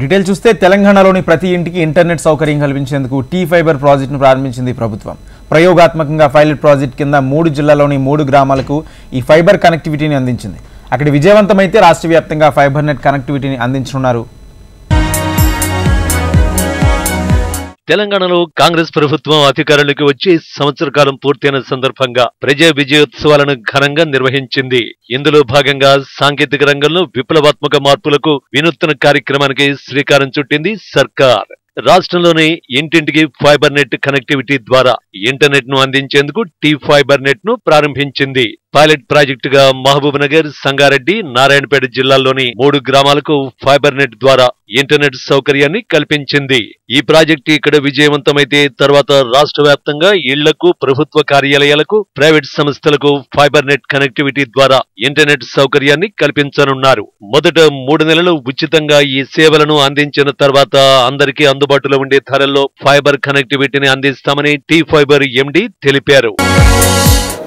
Detail చూస్తే తెలంగాణలోని ప్రతి ఇంటికి ఇంటర్నెట్ సౌకర్యం కల్పించేందుకు టీ ఫైబర్ ప్రాజెక్టును ప్రారంభించింది ప్రభుత్వం. ప్రయోగాత్మకంగా పైలట్ ప్రాజెక్ట్ కింద 3 జిల్లాల్లోని 3 గ్రామాలకు ఈ ఫైబర్ కనెక్టివిటీని అందించింది. అక్కడ విజయవంతమైతే రాష్ట్ర వ్యాప్తంగా ఫైబర్ నెట్ కనెక్టివిటీని అందించనున్నారు. తెలంగాణలో కాంగ్రెస్ ప్రభుత్వం అధికారంలోకి వచ్చి సంవత్సర కాలం పూర్తయిన సందర్భంగా ప్రజా విజయోత్సవాలను ఘనంగా నిర్వహించింది. ఇందులో భాగంగా సాంకేతిక రంగంలో విప్లవాత్మక మార్పులకు వినూత్న కార్యక్రమానికి శ్రీకారం చుట్టింది సర్కార్. రాష్ట్రంలోని ఇంటింటికి ఫైబర్ నెట్ కనెక్టివిటీ ద్వారా ఇంటర్నెట్ ను అందించేందుకు టీ ఫైబర్ నెట్ ను ప్రారంభించింది. పైలట్ ప్రాజెక్టుగా మహబూబ్ నగర్, సంగారెడ్డి, నారాయణపేట జిల్లాల్లోని 3 గ్రామాలకు ఫైబర్ నెట్ ద్వారా ఇంటర్నెట్ సౌకర్యాన్ని కల్పించింది. ఈ ప్రాజెక్టు ఇక్కడ విజయవంతమైతే తర్వాత రాష్ట్ర వ్యాప్తంగా ఇళ్లకు, ప్రభుత్వ కార్యాలయాలకు, ప్రైవేట్ సంస్థలకు ఫైబర్ నెట్ కనెక్టివిటీ ద్వారా ఇంటర్నెట్ సౌకర్యాన్ని కల్పించనున్నారు. మొదట 3 నెలలు ఉచితంగా ఈ సేవలను అందించిన తర్వాత అందరికీ అందుబాటులో ఉండే ధరల్లో ఫైబర్ కనెక్టివిటీని అందిస్తామని టీ ఫైబర్ ఎండీ తెలిపారు.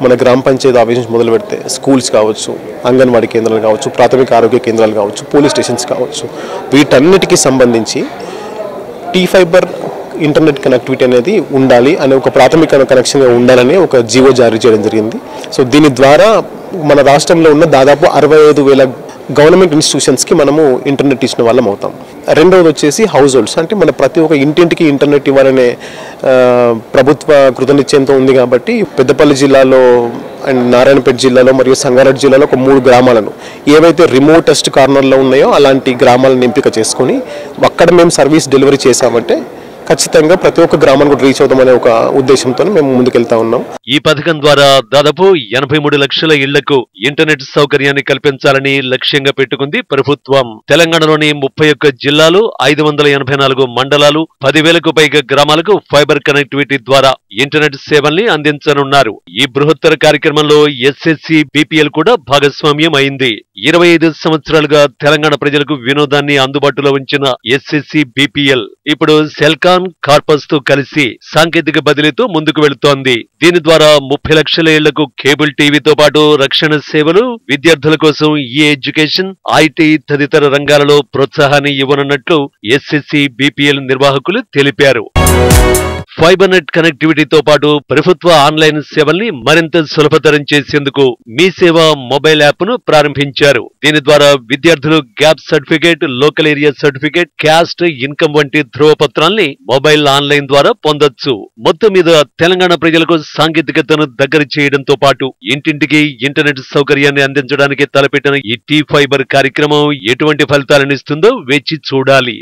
మన గ్రామ పంచాయతీ ఆఫీస్ నుంచి మొదలు పెడితే స్కూల్స్ కావచ్చు, అంగన్వాడీ కేంద్రాలు కావచ్చు, ప్రాథమిక ఆరోగ్య కేంద్రాలు కావచ్చు, పోలీస్ స్టేషన్స్ కావచ్చు, వీటన్నిటికీ సంబంధించి టీ ఫైబర్ ఇంటర్నెట్ కనెక్టివిటీ అనేది ఉండాలి అనే ఒక ప్రాథమిక కనెక్షన్గా ఉండాలని ఒక జీవో జారీ చేయడం జరిగింది. సో దీని ద్వారా మన రాష్ట్రంలో ఉన్న దాదాపు 65,000 గవర్నమెంట్ ఇన్స్టిట్యూషన్స్కి మనము ఇంటర్నెట్ ఇచ్చిన వాళ్ళం అవుతాం. రెండవది వచ్చేసి హౌస్ హోల్డ్స్, అంటే మన ప్రతి ఒక్క ఇంటింటికి ఇంటర్నెట్ ఇవ్వాలనే ప్రభుత్వ కృతనిశ్చయంతో ఉంది. కాబట్టి పెద్దపల్లి జిల్లాలో అండ్ నారాయణపేట జిల్లాలో మరియు సంగారెడ్డి జిల్లాలో ఒక 3 గ్రామాలను ఏవైతే రిమోటెస్ట్ కార్నర్లో ఉన్నాయో అలాంటి గ్రామాలను ఎంపిక చేసుకొని అక్కడ మేము సర్వీస్ డెలివరీ చేసామంటే ఖచ్చితంగా ప్రతి ఒక్క గ్రామాన్ని కూడా రీచ్ అవుతామనే ఒక ఉద్దేశంతో మేము ముందుకెళ్తా ఉన్నాం. ఈ పథకం ద్వారా దాదాపు 83 లక్షల ఇళ్లకు ఇంటర్నెట్ సౌకర్యాన్ని కల్పించాలని లక్ష్యంగా పెట్టుకుంది ప్రభుత్వం. తెలంగాణలోని 31 జిల్లాలు, 584 మండలాలు, 10,000కు పైగా గ్రామాలకు ఫైబర్ కనెక్టివిటీ ద్వారా ఇంటర్నెట్ సేవల్ని అందించనున్నారు. ఈ బృహత్తర కార్యక్రమంలో ఎస్ఎస్సి బిపిఎల్ కూడా భాగస్వామ్యం అయింది. 25 సంవత్సరాలుగా తెలంగాణ ప్రజలకు వినోదాన్ని అందుబాటులో ఉంచిన ఎస్ఎస్సి బిపిఎల్ ఇప్పుడు సెల్కాన్ కార్పస్ తో కలిసి సాంకేతిక బదిలీతో ముందుకు వెళుతోంది. దీని ద్వారా 30 లక్షల ఇళ్లకు కేబుల్ టీవీతో పాటు రక్షణ సేవలు, విద్యార్థుల కోసం ఈ ఎడ్యుకేషన్, ఐటీ తదితర రంగాలలో ప్రోత్సాహాన్ని ఇవ్వనున్నట్లు ఎస్ఎస్సి బిపిఎల్ నిర్వాహకులు తెలిపారు. ఫైబర్ నెట్ కనెక్టివిటీతో పాటు ప్రభుత్వ ఆన్లైన్ సేవల్ని మరింత సులభతరం చేసేందుకు మీ సేవ మొబైల్ యాప్ ను ప్రారంభించారు. దీని ద్వారా విద్యార్థులు gap certificate, local area certificate, caste, income వంటి ధ్రువపత్రాల్ని మొబైల్ ఆన్లైన్ ద్వారా పొందొచ్చు. మొత్తం మీద తెలంగాణ ప్రజలకు సాంకేతికతను దగ్గర చేయడంతో పాటు ఇంటింటికి ఇంటర్నెట్ సౌకర్యాన్ని అందించడానికి తలపెట్టిన ఈ టీ ఫైబర్ కార్యక్రమం ఎటువంటి ఫలితాలనిస్తుందో వేచి చూడాలి.